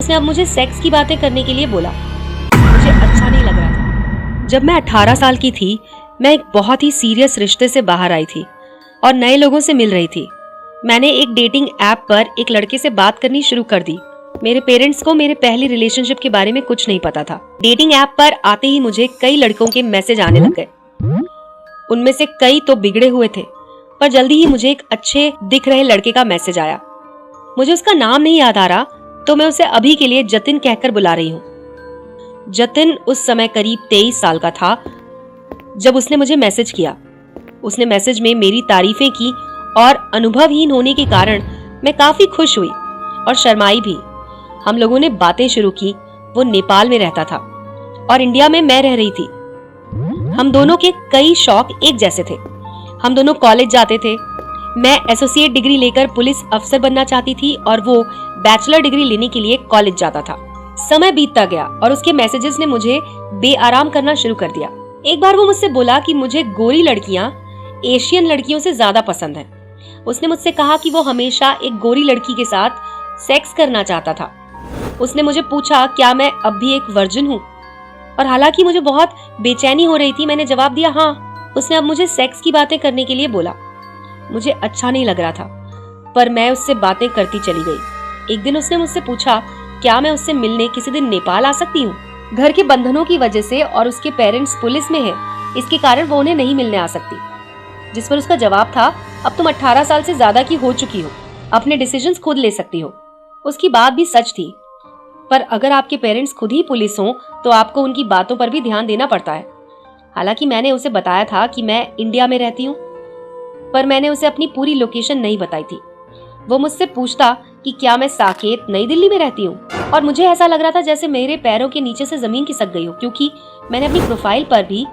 उसने अब मुझे सेक्स की बातें करने के लिए बोला। मुझे अच्छा नहीं लग रहा था। जब मैं 18 साल की थी, मैं एक बहुत ही सीरियस रिश्ते से बाहर आई थी और नए लोगों से मिल रही थी। मैंने एक डेटिंग ऐप पर एक लड़के से बात करनी शुरू कर दी। मेरे पेरेंट्स को मेरे पहली रिलेशनशिप के बारे में कुछ नहीं पता था। डेटिंग ऐप पर आते ही मुझे कई लड़कों के मैसेज आने लग गए। उनमें से कई तो बिगड़े हुए थे, पर जल्दी ही मुझे एक अच्छे दिख रहे लड़के का मैसेज आया। मुझे उसका नाम नहीं याद आ रहा, तो मैं उसे अभी के लिए जतिन कहकर बुला रही हूँ। जतिन उस समय करीब 23 साल का था जब उसने मुझे मैसेज किया। उसने मैसेज में मेरी तारीफें की और अनुभवहीन होने के कारण मैं काफी खुश हुई और शर्माई भी। हम लोगों ने बातें शुरू की। वो नेपाल में रहता था और इंडिया में मैं रह रही थी। हम दोनों के कई शौक एक जैसे थे। हम दोनों कॉलेज जाते थे। मैं एसोसिएट डिग्री लेकर पुलिस अफसर बनना चाहती थी और वो बैचलर डिग्री लेने के लिए कॉलेज जाता था। समय बीतता गया और उसके मैसेजेस ने मुझे बेआराम करना शुरू कर दिया। एक बार वो मुझसे बोला कि मुझे गोरी लड़कियां एशियन लड़कियों से ज्यादा पसंद है। उसने मुझसे कहा कि वो हमेशा एक गोरी लड़की के साथ सेक्स करना चाहता था। उसने मुझे पूछा क्या मैं अब भी एक वर्जिन हूँ, और हालांकि मुझे बहुत बेचैनी हो रही थी, मैंने जवाब दिया हाँ। उसने अब मुझे सेक्स की बातें करने के लिए बोला। मुझे अच्छा नहीं लग रहा था, पर मैं उससे बातें करती चली गई। एक दिन उसने मुझसे पूछा क्या मैं उससे मिलने किसी दिन नेपाल आ सकती हूँ। घर के बंधनों की वजह से और उसके पेरेंट्स पुलिस में हैं, इसके कारण वो उन्हें नहीं मिलने आ सकती। जिस पर उसका जवाब था अब तुम 18 साल से ज्यादा की हो चुकी हो, अपने डिसीजंस खुद ले सकती हो। उसकी बात भी सच थी, पर अगर आपके पेरेंट्स खुद ही पुलिस हों तो आपको उनकी बातों पर भी ध्यान देना पड़ता है। हालांकि मैंने उसे बताया था कि मैं इंडिया में रहती हूँ, पर मैंने उसे अपनी पूरी लोकेशन नहीं बताई थी। वो मुझसे पूछता कि क्या मैं साकेत नई दिल्ली में रहती हूँ, और मुझे ऐसा लग रहा था जैसे मेरे पैरों के नीचे से जमीन खिसक गई हो, क्योंकि मैंने अपनी प्रोफाइल पर भी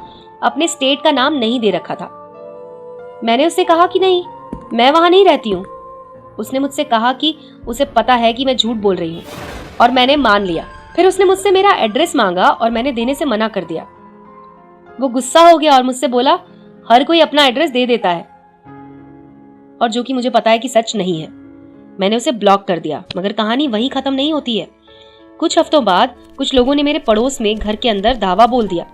अपने स्टेट का नाम नहीं दे रखा था। मैंने उससे कहा कि नहीं, मैं वहां नहीं रहती हूँ। उसने मुझसे कहा कि उसे पता है कि मैं झूठ बोल रही हूँ, और मैंने मान लिया। फिर उसने मुझसे मेरा एड्रेस मांगा और मैंने देने से मना कर दिया। वो गुस्सा हो गया और मुझसे बोला हर कोई अपना एड्रेस दे देता है, और जो कि मुझे पता है कि सच नहीं है। मैंने उसे ब्लॉक कर दिया, मगर कहानी वहीं खत्म नहीं होती है। कुछ हफ्तों बाद कुछ लोगों ने मेरे पड़ोस में घर के अंदर धावा बोल दिया,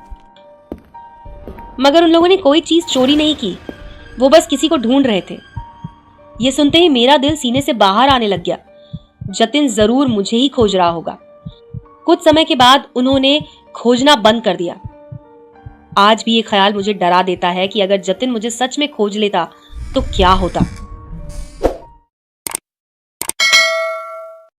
मगर उन लोगों ने कोई चीज चोरी नहीं की, वो बस किसी को ढूंढ रहे थे। ये सुनते ही मेरा दिल सीने से बाहर आने लग गया। जतिन जरूर मुझे ही खोज रहा होगा। कुछ समय के बाद उन्होंने खोजना बंद कर दिया। आज भी ये ख्याल मुझे डरा देता है कि अगर जतिन मुझे सच में खोज लेता तो क्या होता।